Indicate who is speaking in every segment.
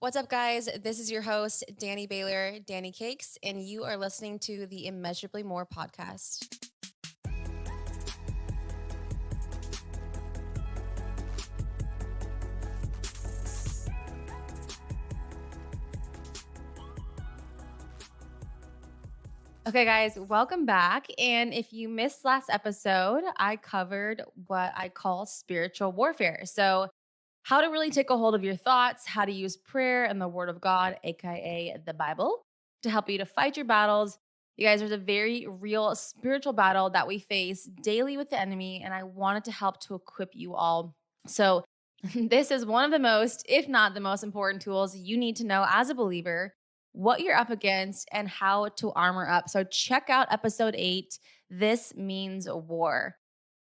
Speaker 1: What's up, guys? This is your host, Danny Baylor, Danny Cakes, and you are listening to the Immeasurably More podcast. Okay, guys, welcome back. And if you missed last episode, I covered what I call spiritual warfare. So, how to really take a hold of your thoughts, how to use prayer and the word of God, AKA the Bible, to help you to fight your battles. You guys, there's a very real spiritual battle that we face daily with the enemy, and I wanted to help to equip you all. So, this is one of the most, if not the most important tools you need to know as a believer, what you're up against, and how to armor up. So, check out episode 8. This means war.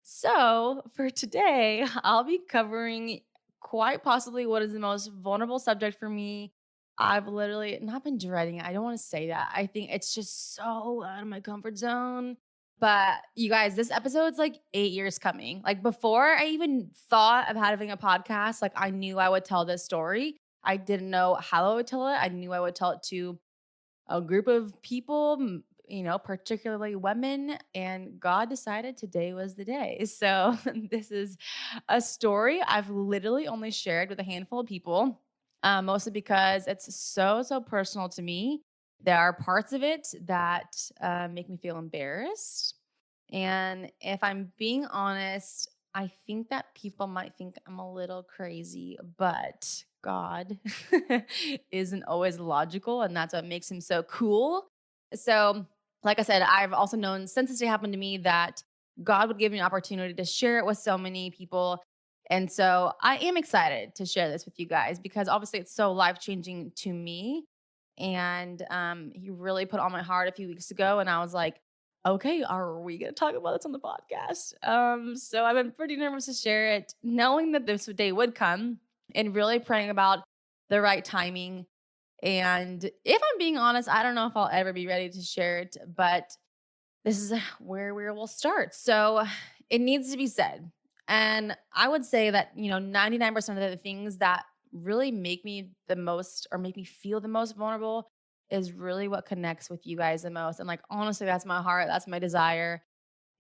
Speaker 1: So, for today, I'll be covering quite possibly what is the most vulnerable subject for me. I've literally not been dreading it. I don't want to say that. I think it's just so out of my comfort zone. But you guys, this episode's like 8 years coming. Like before I even thought of having a podcast, like I knew I would tell this story. I didn't know how I would tell it. I knew I would tell it to a group of people, particularly women, and God decided today was the day. So, this is a story I've literally only shared with a handful of people, mostly because it's so personal to me. There are parts of it that make me feel embarrassed. And if I'm being honest, I think that people might think I'm a little crazy, but God isn't always logical, and that's what makes him so cool. So, like I said, I've also known since this day happened to me that God would give me an opportunity to share it with so many people. And so I am excited to share this with you guys because obviously it's so life changing to me. And he really put on my heart a few weeks ago, and I was like, okay, are we going to talk about this on the podcast? So I've been pretty nervous to share it, knowing that this day would come and really praying about the right timing. And if I'm being honest, I don't know if I'll ever be ready to share it, but this is where we will start. So it needs to be said. And I would say that, 99% of the things that really make me the most or make me feel the most vulnerable is really what connects with you guys the most. And like, honestly, that's my heart. That's my desire.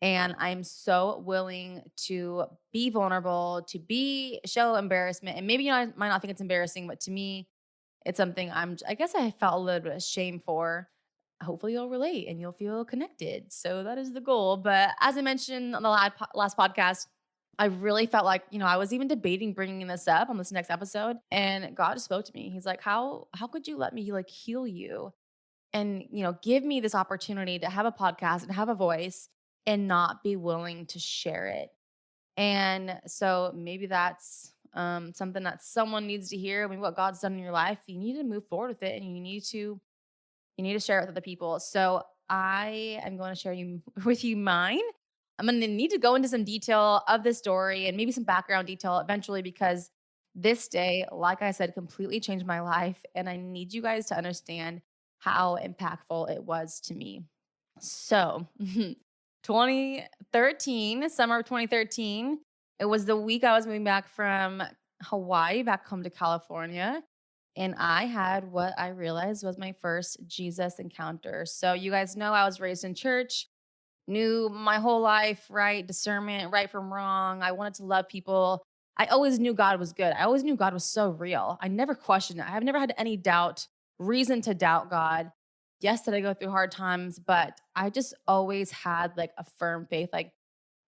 Speaker 1: And I'm so willing to be vulnerable, to show embarrassment. And maybe I might not think it's embarrassing, but to me, it's something I guess I felt a little bit of shame for. Hopefully you'll relate and you'll feel connected. So that is the goal. But as I mentioned on the last podcast, I really felt like, I was even debating bringing this up on this next episode. And God just spoke to me. He's like, how could you let me like heal you and, give me this opportunity to have a podcast and have a voice and not be willing to share it? And so maybe that's something that someone needs to hear. I mean, what God's done in your life, you need to move forward with it, and you need to share it with other people. So I am going to share with you mine. I'm going to need to go into some detail of this story and maybe some background detail eventually because this day, like I said, completely changed my life, and I need you guys to understand how impactful it was to me. So, 2013, summer of 2013, it was the week I was moving back from Hawaii back home to California. And I had what I realized was my first Jesus encounter. So, you guys know I was raised in church, knew my whole life, right? Discernment, right from wrong. I wanted to love people. I always knew God was good. I always knew God was so real. I never questioned it. I have never had any reason to doubt God. Yes, did I go through hard times, but I just always had like a firm faith, like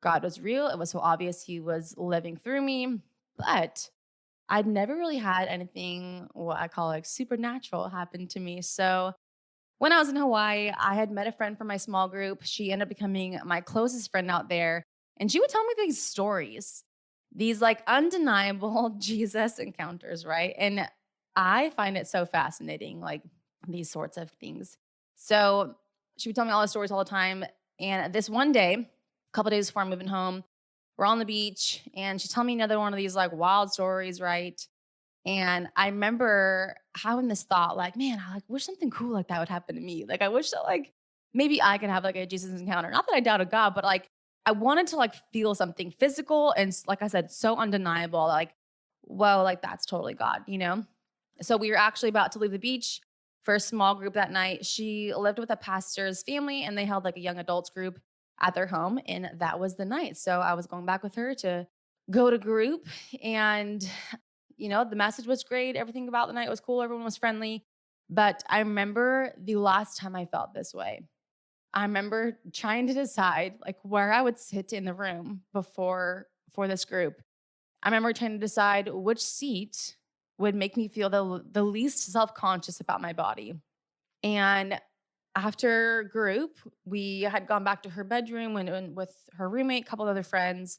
Speaker 1: God was real. It was so obvious he was living through me, but I'd never really had anything what I call like supernatural happen to me. So when I was in Hawaii, I had met a friend from my small group. She ended up becoming my closest friend out there. And she would tell me these stories, these like undeniable Jesus encounters, right? And I find it so fascinating, like these sorts of things. So she would tell me all the stories all the time. And this one day, a couple days before I'm moving home, we're on the beach and she's telling me another one of these like wild stories, right? And I remember having this thought like, man, I like wish something cool like that would happen to me. Like I wish that like maybe I could have like a Jesus encounter. Not that I doubted God, but like I wanted to like feel something physical and like I said, so undeniable. Like, whoa, like that's totally God, So we were actually about to leave the beach for a small group that night. She lived with a pastor's family and they held like a young adults group at their home. And that was the night. So I was going back with her to go to group. And, the message was great. Everything about the night was cool. Everyone was friendly. But I remember the last time I felt this way. I remember trying to decide like where I would sit in the room before for this group. I remember trying to decide which seat would make me feel the least self-conscious about my body. And after group, we had gone back to her bedroom and with her roommate, a couple of other friends,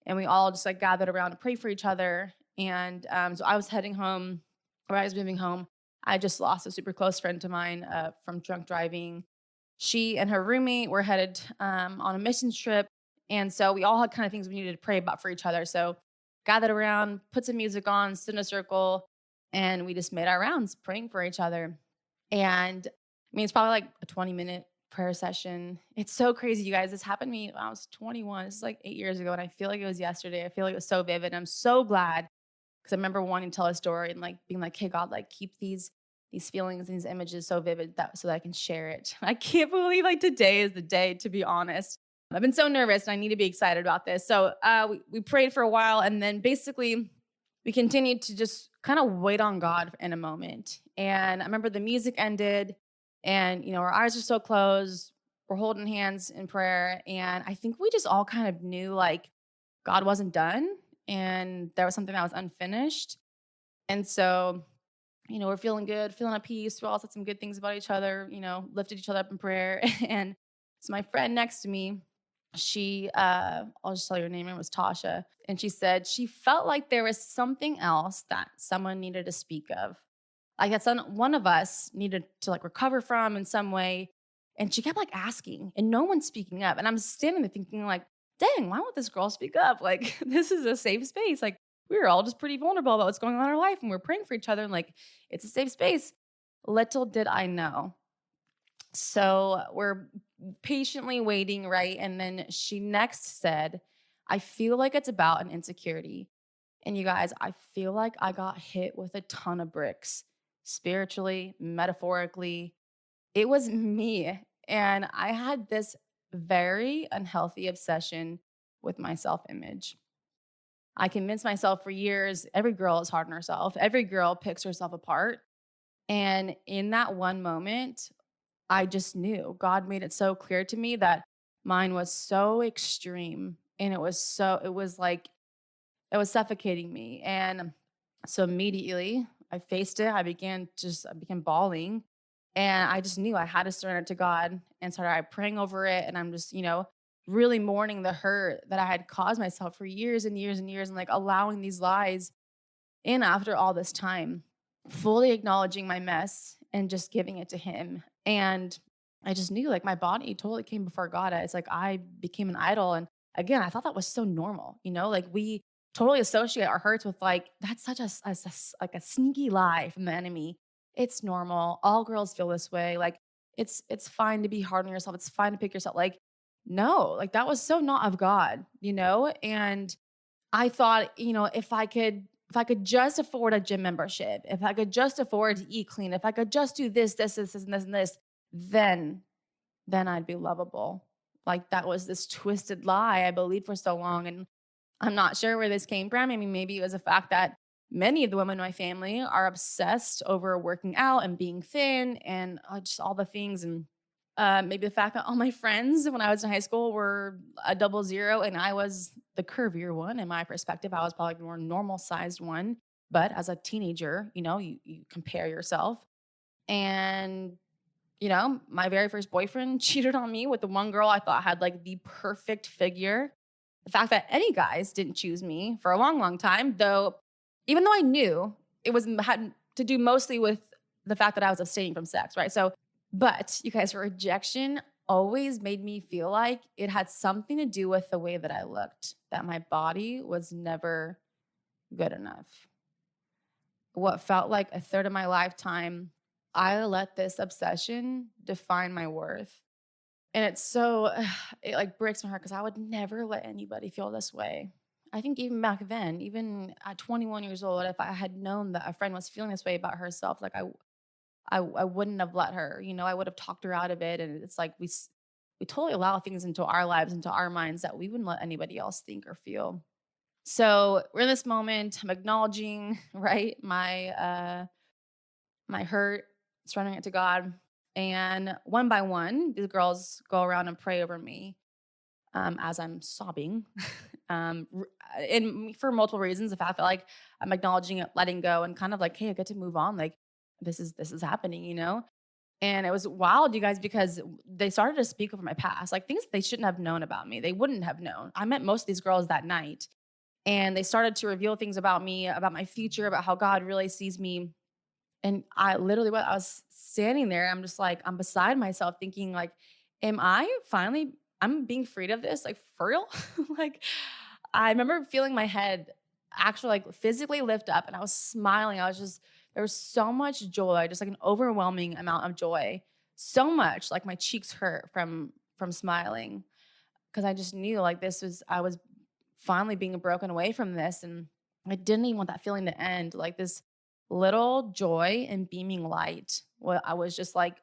Speaker 1: and we all just like gathered around to pray for each other. And so I was heading home, or I was moving home. I just lost a super close friend of mine from drunk driving. She and her roommate were headed on a missions trip. And so we all had kind of things we needed to pray about for each other. So gathered around, put some music on, stood in a circle, and we just made our rounds praying for each other. And I mean, it's probably like a 20-minute prayer session. It's so crazy, you guys. This happened to me when I was 21. This is like 8 years ago. And I feel like it was yesterday. I feel like it was so vivid. I'm so glad because I remember wanting to tell a story and like being like, hey, God, like keep these feelings and these images so vivid that so that I can share it. I can't believe like today is the day, to be honest. I've been so nervous and I need to be excited about this. So we prayed for a while and then basically we continued to just kind of wait on God in a moment. And I remember the music ended and, our eyes are so closed. We're holding hands in prayer. And I think we just all kind of knew like God wasn't done and there was something that was unfinished. And so we're feeling good, feeling at peace. We all said some good things about each other, lifted each other up in prayer. And so my friend next to me, she, I'll just tell you her name, it was Tasha. And she said she felt like there was something else that someone needed to speak of. Like that one of us needed to like recover from in some way. And she kept like asking and no one's speaking up. And I'm standing there thinking like, dang, why won't this girl speak up? Like, this is a safe space. Like, we were all just pretty vulnerable about what's going on in our life and we're praying for each other and like, it's a safe space. Little did I know. So we're patiently waiting, right? And then she next said, I feel like it's about an insecurity. And you guys, I feel like I got hit with a ton of bricks, spiritually, metaphorically. It was me. And I had this very unhealthy obsession with my self image. I convinced myself for years every girl is hard on herself, every girl picks herself apart. And in that one moment, I just knew God made it so clear to me that mine was so extreme and it was like it was suffocating me. And so immediately I faced it. I began bawling and I just knew I had to surrender to God and started praying over it. And I'm just, really mourning the hurt that I had caused myself for years and years and years and like allowing these lies in after all this time, fully acknowledging my mess and just giving it to him. And I just knew like my body totally came before God. It's like I became an idol. And again, I thought that was so normal, like we totally associate our hurts with like, that's such like a sneaky lie from the enemy. It's normal. All girls feel this way. Like it's fine to be hard on yourself. It's fine to pick yourself. Like, no, like that was so not of God. And I thought, if I could just afford a gym membership, if I could just afford to eat clean, if I could just do this, and this, and this, then I'd be lovable. Like that was this twisted lie I believed for so long. And I'm not sure where this came from. I mean, maybe it was the fact that many of the women in my family are obsessed over working out and being thin and just all the things. And maybe the fact that all my friends when I was in high school were a double zero and I was the curvier one. In my perspective, I was probably the more normal sized one. But as a teenager, you compare yourself. And, my very first boyfriend cheated on me with the one girl I thought had like the perfect figure. The fact that any guys didn't choose me for a long, long time, though, even though I knew it had to do mostly with the fact that I was abstaining from sex, right? So, but you guys, rejection always made me feel like it had something to do with the way that I looked, that my body was never good enough. What felt like a third of my lifetime, I let this obsession define my worth. And it's so, it like breaks my heart because I would never let anybody feel this way. I think even back then, even at 21 years old, if I had known that a friend was feeling this way about herself, like I wouldn't have let her, I would have talked her out of it. And it's like we totally allow things into our lives, into our minds that we wouldn't let anybody else think or feel. So we're in this moment. I'm acknowledging, right, my hurt, surrendering it to God. And one by one, these girls go around and pray over me as I'm sobbing. And for multiple reasons, if I feel like I'm acknowledging it, letting go, and kind of like, hey, I get to move on. Like this is happening. And it was wild, you guys, because they started to speak over my past, like things they shouldn't have known about me. They wouldn't have known. I met most of these girls that night, and they started to reveal things about me, about my future, about how God really sees me. And I literally, what I was standing there, I'm just like, I'm beside myself thinking like, am I finally, I'm being freed of this? Like for real? Like I remember feeling my head actually like physically lift up, and I was smiling. I was just, there was so much joy, just like an overwhelming amount of joy. So much like my cheeks hurt from smiling, because I just knew like this was, I was finally being broken away from this. And I didn't even want that feeling to end. Like this little joy and beaming light, what I was just like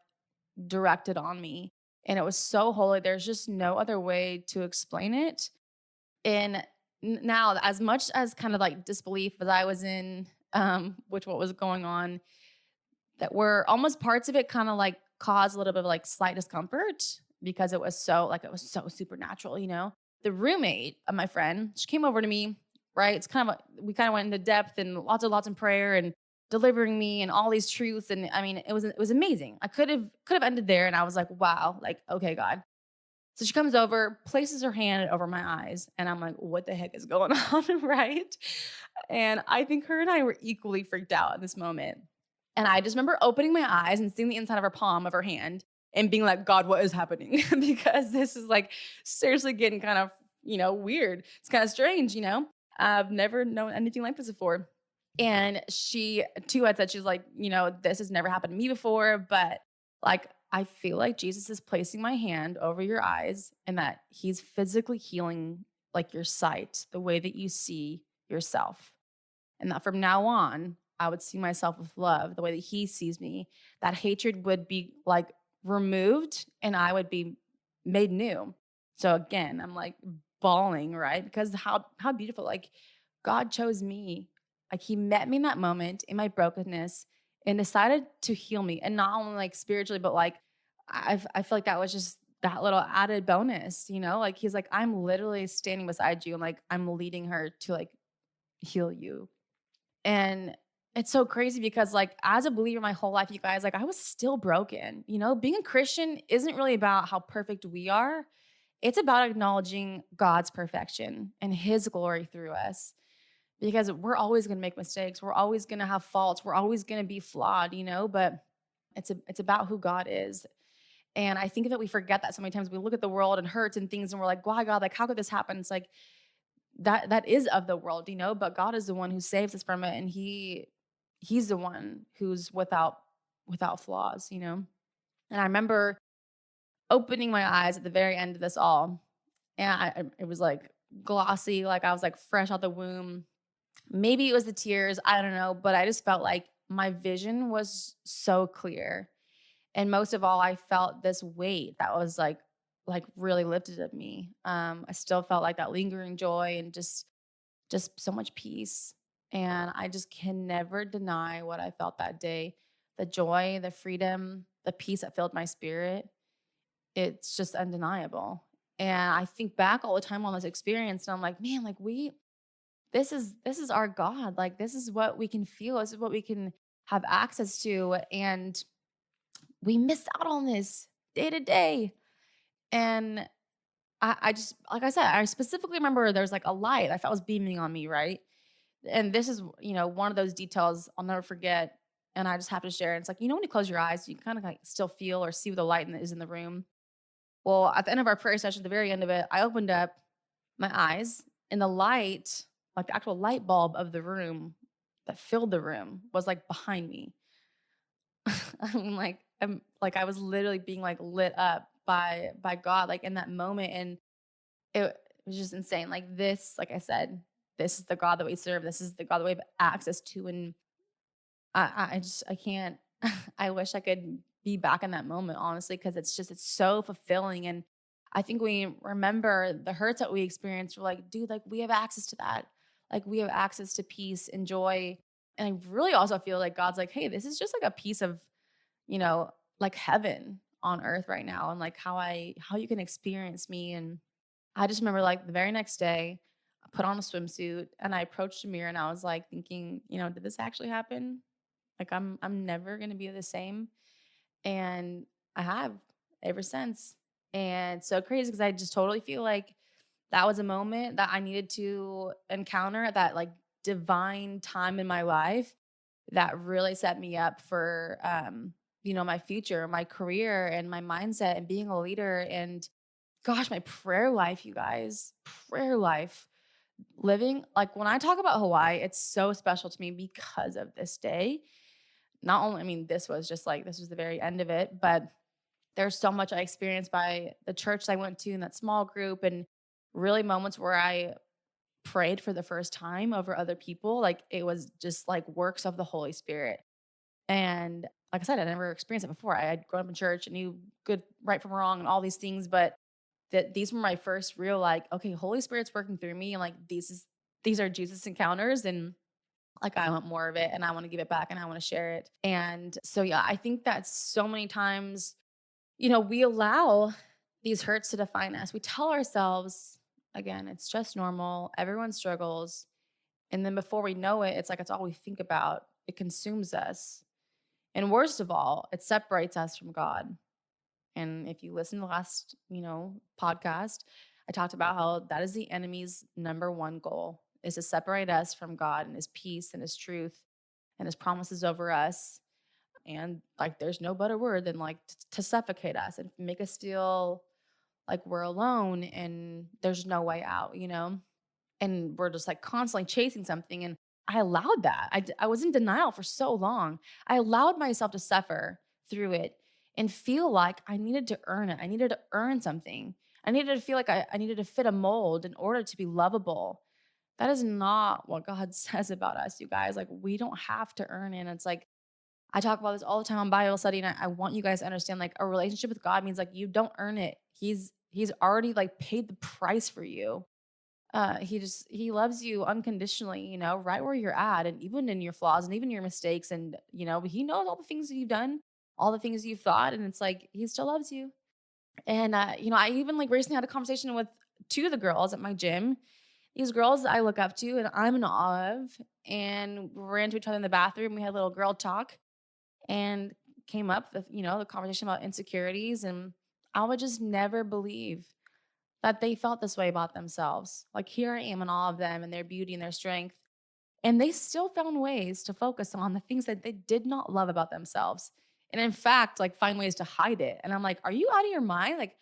Speaker 1: directed on me. And it was so holy. There's just no other way to explain it. And now, as much as kind of like disbelief as I was in, which what was going on, that were almost parts of it kind of like caused a little bit of like slight discomfort because it was so supernatural. The roommate of my friend, she came over to me, right? It's kind of we kind of went into depth and lots in prayer and delivering me and all these truths. And I mean, it was amazing. I could have ended there, and I was like, wow, like, okay, God. So she comes over, places her hand over my eyes, and I'm like, what the heck is going on? Right. And I think her and I were equally freaked out in this moment. And I just remember opening my eyes and seeing the inside of her palm of her hand and being like, God, what is happening? Because this is like seriously getting kind of, weird. It's kind of strange. I've never known anything like this before. And she too had said, she's like, this has never happened to me before, but like, I feel like Jesus is placing my hand over your eyes and that he's physically healing like your sight, the way that you see yourself. And that from now on, I would see myself with love, the way that he sees me. That hatred would be like removed and I would be made new. So again, I'm like bawling, right? Because how beautiful. Like God chose me. Like he met me in that moment in my brokenness and decided to heal me. And not only like spiritually, but like I feel like that was just that little added bonus. Like he's like, I'm literally standing beside you and like I'm leading her to like heal you. And it's so crazy because, like, as a believer my whole life, you guys, like, I was still broken. Being a Christian isn't really about how perfect we are, it's about acknowledging God's perfection and his glory through us because we're always going to make mistakes. We're always going to have faults. We're always going to be flawed, but it's about who God is. And I think that we forget that so many times. We look at the world and hurts and things and we're like, why God, like, how could this happen? It's like, that is of the world, but God is the one who saves us from it, and he's the one who's without flaws. And I remember opening my eyes at the very end of this all, and it was like glossy, like I was like fresh out the womb. Maybe it was the tears, I don't know, but I just felt like my vision was so clear. And most of all, I felt this weight that was like really lifted of me. I still felt like that lingering joy and just so much peace. And I just can never deny what I felt that day. The joy, the freedom, the peace that filled my spirit. It's just undeniable. And I think back all the time on this experience and I'm like, man, like this is our God. Like this is what we can feel. This is what we can have access to. And we miss out on this day to day. And I just, like I said, I specifically remember there's like a light I felt was beaming on me, right? And this is, one of those details I'll never forget. And I just have to share. It's like, when you close your eyes, you kind of like still feel or see the light is in the room. Well, at the end of our prayer session, at the very end of it, I opened up my eyes and the light, like the actual light bulb of the room that filled the room was like behind me. I'm like I was literally being like lit up by God, like in that moment. And it was just insane. Like this, like I said, this is the God that we serve. This is the God that we have access to. And I can't, I wish I could be back in that moment, honestly, because it's so fulfilling. And I think we remember the hurts that we experienced. We're like, dude, like we have access to that. Like we have access to peace and joy. And I really also feel like God's like, hey, this is just like a piece of, you know, like heaven on earth right now. And like how you can experience me. And I just remember like the very next day, I put on a swimsuit and I approached a mirror and I was like thinking, did this actually happen? Like I'm never gonna be the same. And I have ever since. And so crazy because I just totally feel like that was a moment that I needed to encounter at that like divine time in my life that really set me up for my future, my career and my mindset and being a leader. And gosh, my prayer life, you guys, prayer life. Living like when I talk about Hawaii, it's so special to me because of this day. Not only, I mean, this was the very end of it, but there's so much I experienced by the church I went to in that small group and really moments where I prayed for the first time over other people. Like it was just like works of the Holy Spirit. And like I said, I never experienced it before. I had grown up in church and knew good, right from wrong and all these things, but that these were my first real like, okay, Holy Spirit's working through me and like these are Jesus encounters and like I want more of it and I want to give it back and I want to share it. And so yeah, I think that so many times, we allow these hurts to define us. We tell ourselves again, it's just normal. Everyone struggles. And then before we know it, it's like it's all we think about. It consumes us. And worst of all, it separates us from God. And if you listen to the last, podcast, I talked about how that is the enemy's number one goal is to separate us from God and his peace and his truth and his promises over us. And like there's no better word than like to suffocate us and make us feel like we're alone and there's no way out. And we're just like constantly chasing something. And I allowed that. I was in denial for so long. I allowed myself to suffer through it and feel like I needed to earn it. I needed to earn something. I needed to feel like I needed to fit a mold in order to be lovable. That is not what God says about us, you guys. Like, we don't have to earn it. And it's like, I talk about this all the time on Bible study, and I want you guys to understand like a relationship with God means like you don't earn it. He's already like paid the price for you. He loves you unconditionally, right where you're at, and even in your flaws and even your mistakes, and he knows all the things that you've done, all the things you've thought, and it's like he still loves you. And I even like recently had a conversation with two of the girls at my gym. These girls I look up to and I'm in awe of, and we ran into each other in the bathroom. We had a little girl talk and came up with, the conversation about insecurities. And I would just never believe that they felt this way about themselves. Like here I am in all of them and their beauty and their strength. And they still found ways to focus on the things that they did not love about themselves. And in fact, like find ways to hide it. And I'm like, are you out of your mind? Like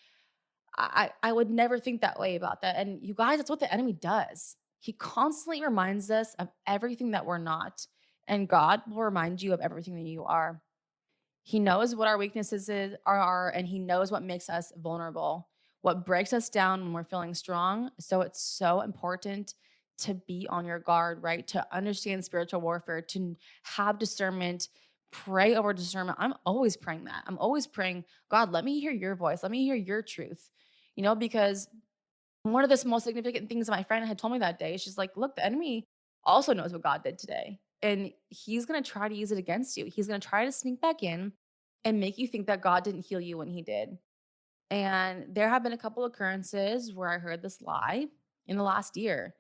Speaker 1: I would never think that way about that. And you guys, that's what the enemy does. He constantly reminds us of everything that we're not. And God will remind you of everything that you are. He knows what our weaknesses are, and he knows what makes us vulnerable, what breaks us down when we're feeling strong. So it's so important to be on your guard, right? To understand spiritual warfare, to have discernment, pray over discernment. I'm always praying that. I'm always praying, God, let me hear your voice. Let me hear your truth, because one of the most significant things my friend had told me that day, she's like, look, the enemy also knows what God did today. And he's going to try to use it against you. He's going to try to sneak back in and make you think that God didn't heal you when he did. And there have been a couple occurrences where I heard this lie in the last year.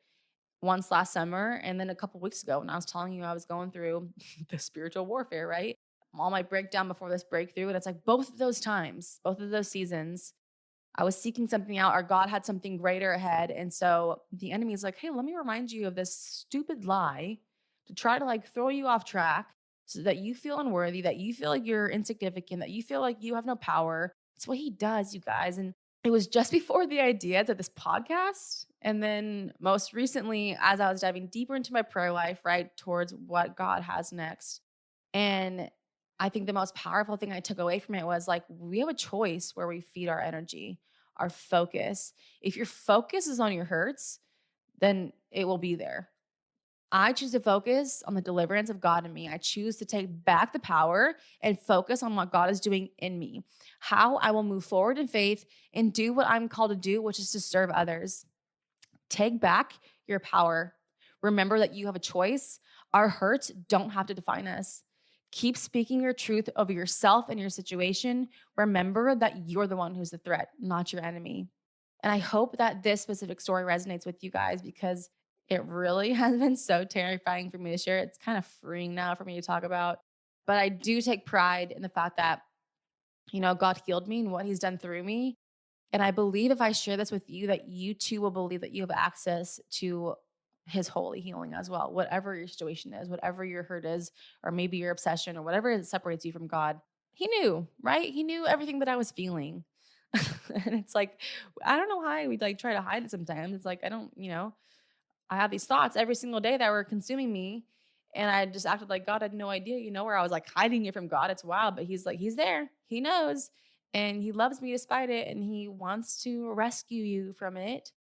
Speaker 1: Once last summer, and then a couple weeks ago when I was telling you I was going through the spiritual warfare, right? All my breakdown before this breakthrough. And it's like both of those times, both of those seasons, I was seeking something out or God had something greater ahead. And so the enemy is like, hey, let me remind you of this stupid lie to try to like throw you off track so that you feel unworthy, that you feel like you're insignificant, that you feel like you have no power. It's what he does, you guys. And it was just before the idea to this podcast. And then most recently, as I was diving deeper into my prayer life, right, towards what God has next. And I think the most powerful thing I took away from it was like, we have a choice where we feed our energy, our focus. If your focus is on your hurts, then it will be there. I choose to focus on the deliverance of God in me. I choose to take back the power and focus on what God is doing in me, how I will move forward in faith and do what I'm called to do, which is to serve others. Take back your power. Remember that you have a choice. Our hurts don't have to define us. Keep speaking your truth over yourself and your situation. Remember that you're the one who's the threat, not your enemy. And I hope that this specific story resonates with you guys because it really has been so terrifying for me to share. It's kind of freeing now for me to talk about. But I do take pride in the fact that, God healed me and what he's done through me. And I believe if I share this with you, that you too will believe that you have access to his holy healing as well. Whatever your situation is, whatever your hurt is, or maybe your obsession, or whatever it separates you from God, he knew, right? He knew everything that I was feeling. And it's like, I don't know how we like try to hide it sometimes. It's like, I don't, I have these thoughts every single day that were consuming me. And I just acted like God had no idea, where I was like hiding it from God. It's wild, but he's like, he's there. He knows. And he loves me despite it. And he wants to rescue you from it.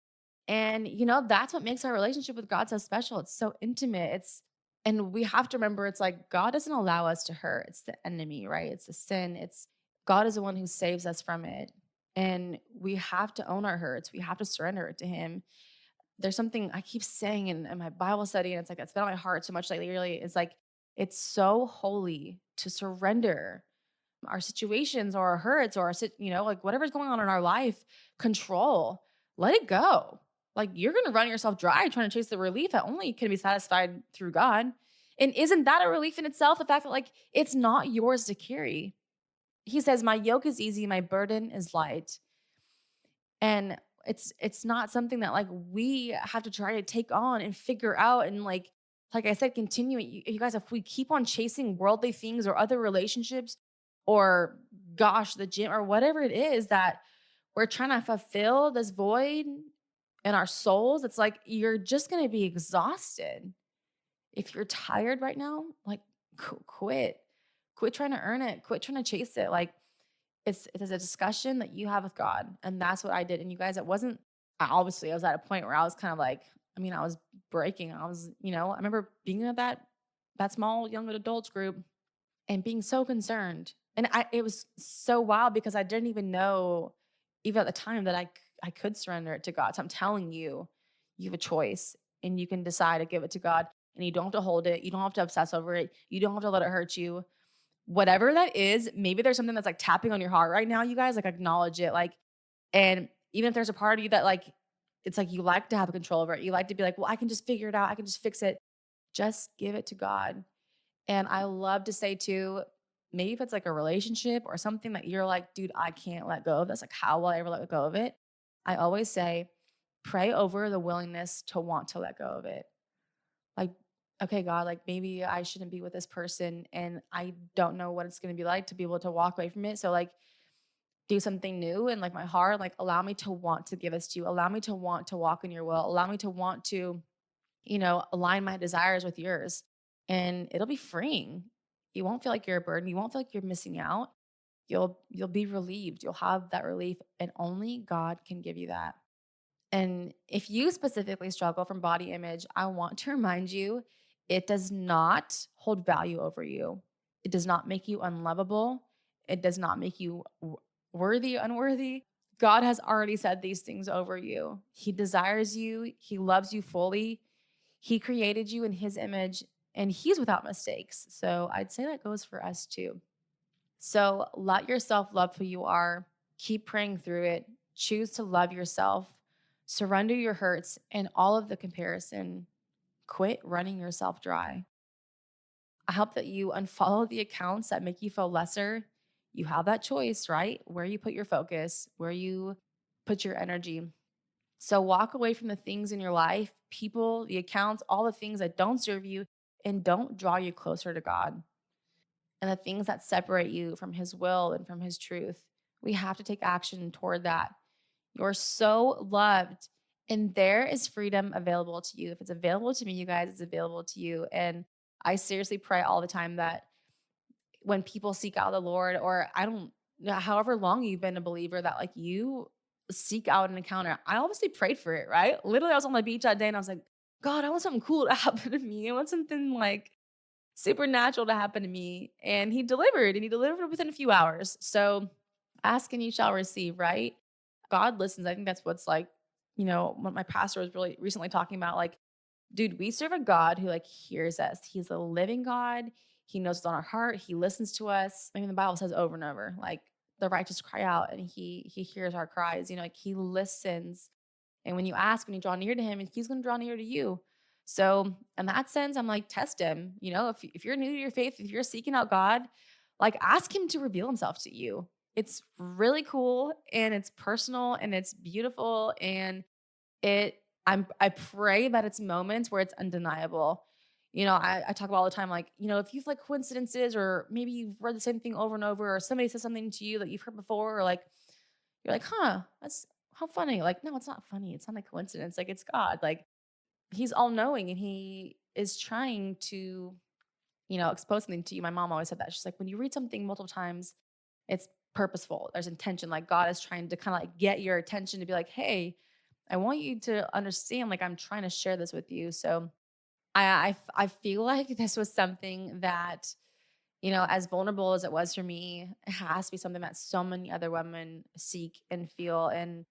Speaker 1: And, that's what makes our relationship with God so special. It's so intimate. And we have to remember it's like God doesn't allow us to hurt. It's the enemy, right? It's the sin. God is the one who saves us from it. And we have to own our hurts. We have to surrender it to him. There's something I keep saying in my Bible study, and it's like it's been on my heart so much lately. Really, it's like it's so holy to surrender our situations or our hurts or like whatever's going on in our life, control, let it go. Like you're gonna run yourself dry trying to chase the relief that only can be satisfied through God. And isn't that a relief in itself? The fact that like it's not yours to carry. He says, "My yoke is easy, my burden is light." And it's not something that like we have to try to take on and figure out and like I said, continue it. You guys, if we keep on chasing worldly things or other relationships or gosh, the gym or whatever it is that we're trying to fulfill this void in our souls, it's like you're just going to be exhausted. If you're tired right now, like quit. Quit trying to earn it. Quit trying to chase it. Like it is a discussion that you have with God, and that's what I did. And you guys, it wasn't obviously I was at a point where I was kind of like, I mean, I was breaking. I was, I remember being at that small young adults group and being so concerned. And it was so wild because I didn't even know, even at the time, that I could surrender it to God. So I'm telling you, you have a choice, and you can decide to give it to God, and you don't have to hold it. You don't have to obsess over it. You don't have to let it hurt you. Whatever that is, maybe there's something that's like tapping on your heart right now, you guys, like acknowledge it. Like, and even if there's a part of you that like, it's like you like to have control over it. You like to be like, well, I can just figure it out. I can just fix it. Just give it to God. And I love to say too, maybe if it's like a relationship or something that you're like, dude, I can't let go of this. Like, how will I ever let go of it? I always say, pray over the willingness to want to let go of it. Like, okay, God, like maybe I shouldn't be with this person and I don't know what it's going to be like to be able to walk away from it. So, like, do something new and like my heart, like, allow me to want to give this to you. Allow me to want to walk in your will. Allow me to want to, align my desires with yours. And it'll be freeing. You won't feel like you're a burden. You won't feel like you're missing out. You'll be relieved. You'll have that relief. And only God can give you that. And if you specifically struggle from body image, I want to remind you it does not hold value over you. It does not make you unlovable. It does not make you worthy, unworthy. God has already said these things over you. He desires you, He loves you fully. He created you in His image, and He's without mistakes. So I'd say that goes for us too. So let yourself love who you are. Keep praying through it. Choose to love yourself. Surrender your hurts and all of the comparison. Quit running yourself dry. I hope that you unfollow the accounts that make you feel lesser. You have that choice, right? Where you put your focus, where you put your energy. So walk away from the things in your life, people, the accounts, all the things that don't serve you and don't draw you closer to God, and the things that separate you from His will and from His truth. We have to take action toward that. You're so loved, and there is freedom available to you. If it's available to me, you guys, it's available to you. And I seriously pray all the time that when people seek out the Lord, or I don't know, however long you've been a believer, that like you seek out an encounter, I obviously prayed for it, right? Literally, I was on the beach that day and I was like, God, I want something cool to happen to me. I want something like supernatural to happen to me. And he delivered within a few hours. So ask and you shall receive, right? God listens. I think that's what's like, what my pastor was really recently talking about. Like, dude, we serve a God who like hears us. He's a living God. He knows what's on our heart. He listens to us. I mean, the Bible says over and over, like the righteous cry out and he hears our cries. Like he listens. And when you ask, when you draw near to him, he's going to draw near to you. So in that sense, I'm like, test him. If you're new to your faith, if you're seeking out God, like ask him to reveal himself to you. It's really cool and it's personal and it's beautiful and I pray that it's moments where it's undeniable. I talk about all the time, like, if you've like coincidences or maybe you've read the same thing over and over, or somebody says something to you that you've heard before, or like, you're like, huh, that's how funny. Like, no, it's not funny. It's not a coincidence. Like, it's God. Like, he's all knowing and he is trying to, expose something to you. My mom always said that. She's like, when you read something multiple times, it's purposeful. There's intention. Like, God is trying to kind of like get your attention to be like, hey, I want you to understand, like, I'm trying to share this with you. So I feel like this was something that, as vulnerable as it was for me, it has to be something that so many other women seek and feel. And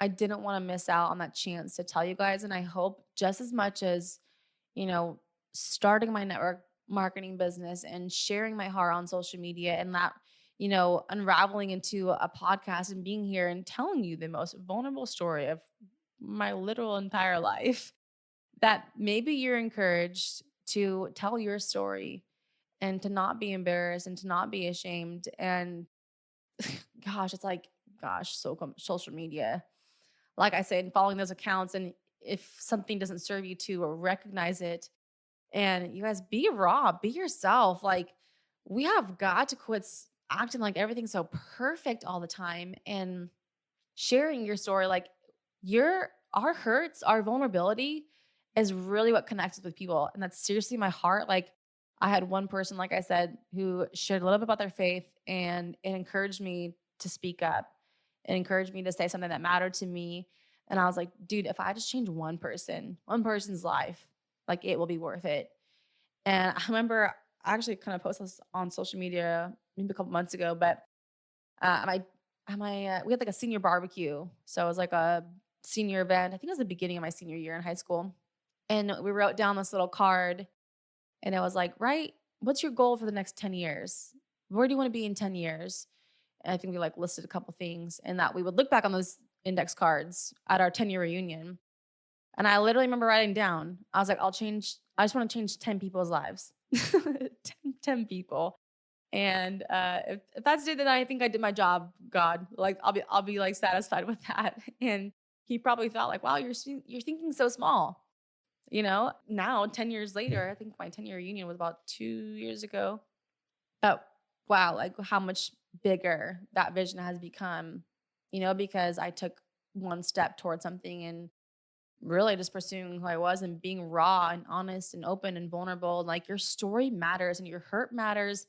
Speaker 1: I didn't want to miss out on that chance to tell you guys. And I hope just as much as, you know, starting my network marketing business and sharing my heart on social media and that, unraveling into a podcast and being here and telling you the most vulnerable story of my literal entire life, that maybe you're encouraged to tell your story and to not be embarrassed and to not be ashamed. And gosh, it's like, gosh, social media. Like I said, following those accounts, and if something doesn't serve you to or recognize it, and you guys be raw, be yourself. Like we have got to quit acting like everything's so perfect all the time and sharing your story. Like our hurts, our vulnerability is really what connects us with people. And that's seriously my heart. Like I had one person, like I said, who shared a little bit about their faith and it encouraged me to speak up. It encouraged me to say something that mattered to me. And I was like, dude, if I just change one person's life, like it will be worth it. And I remember I actually kind of posted this on social media maybe a couple months ago, but my we had like a senior barbecue. So it was like a senior event. I think it was the beginning of my senior year in high school. And we wrote down this little card and it was like, right, what's your goal for the next 10 years? Where do you want to be in 10 years? And I think we like listed a couple things and that we would look back on those index cards at our 10-year reunion. And I literally remember writing down, I was like, I just want to change 10 people's lives. 10 people. And if that's it, then I think I did my job, God. Like I'll be like satisfied with that. And he probably thought like, wow, you're thinking so small. Now 10 years later, I think my 10-year reunion was about 2 years ago. But wow, like how much bigger that vision has become, because I took one step towards something and really just pursuing who I was and being raw and honest and open and vulnerable. Like your story matters and your hurt matters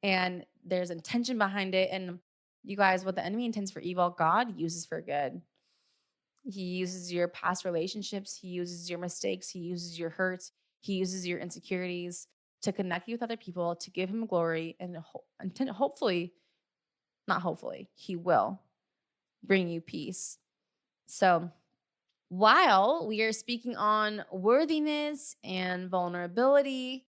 Speaker 1: and there's intention behind it. And you guys, what the enemy intends for evil, God uses for good. He uses your past relationships, he uses your mistakes, he uses your hurts, he uses your insecurities to connect you with other people, to give him glory, and hopefully, not hopefully, he will bring you peace. So, while we are speaking on worthiness and vulnerability,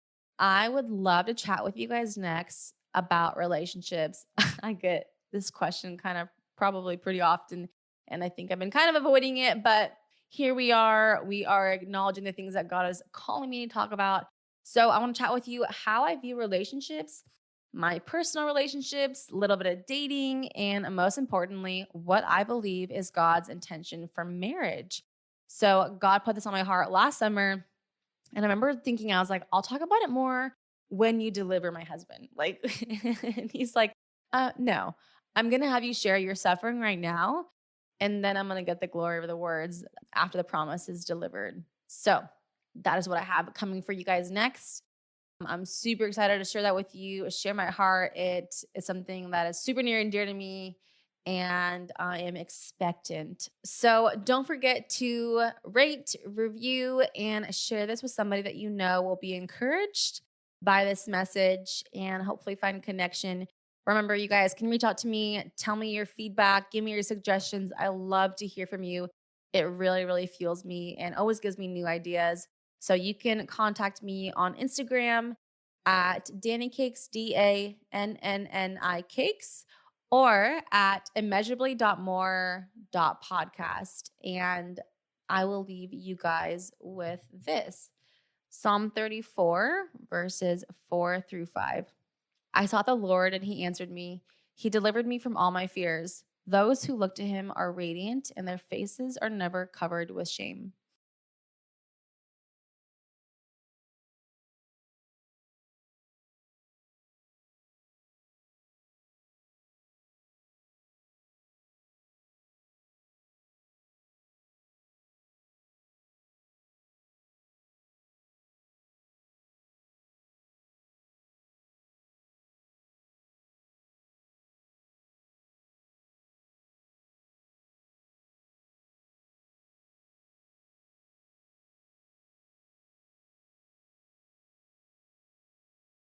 Speaker 1: I would love to chat with you guys next about relationships. I get this question kind of probably pretty often, and I think I've been kind of avoiding it, but here we are. We are acknowledging the things that God is calling me to talk about. So I want to chat with you how I view relationships, my personal relationships, a little bit of dating, and most importantly, what I believe is God's intention for marriage. So God put this on my heart last summer. And I remember thinking, I was like, I'll talk about it more when you deliver my husband. Like, and he's like, no, I'm going to have you share your suffering right now. And then I'm going to get the glory of the words after the promise is delivered. So that is what I have coming for you guys next. I'm super excited to share that with you, share my heart. It is something that is super near and dear to me. and I am expectant. So don't forget to rate, review, and share this with somebody that you know will be encouraged by this message and hopefully find connection. Remember, you guys can reach out to me, tell me your feedback, give me your suggestions. I love to hear from you. It really, really fuels me and always gives me new ideas. So you can contact me on Instagram at Danny Cakes, DANNNI Cakes, or at immeasurably.more.podcast. And I will leave you guys with this Psalm 34, verses 4 through 5. I sought the Lord and he answered me. He delivered me from all my fears. Those who look to him are radiant and their faces are never covered with shame.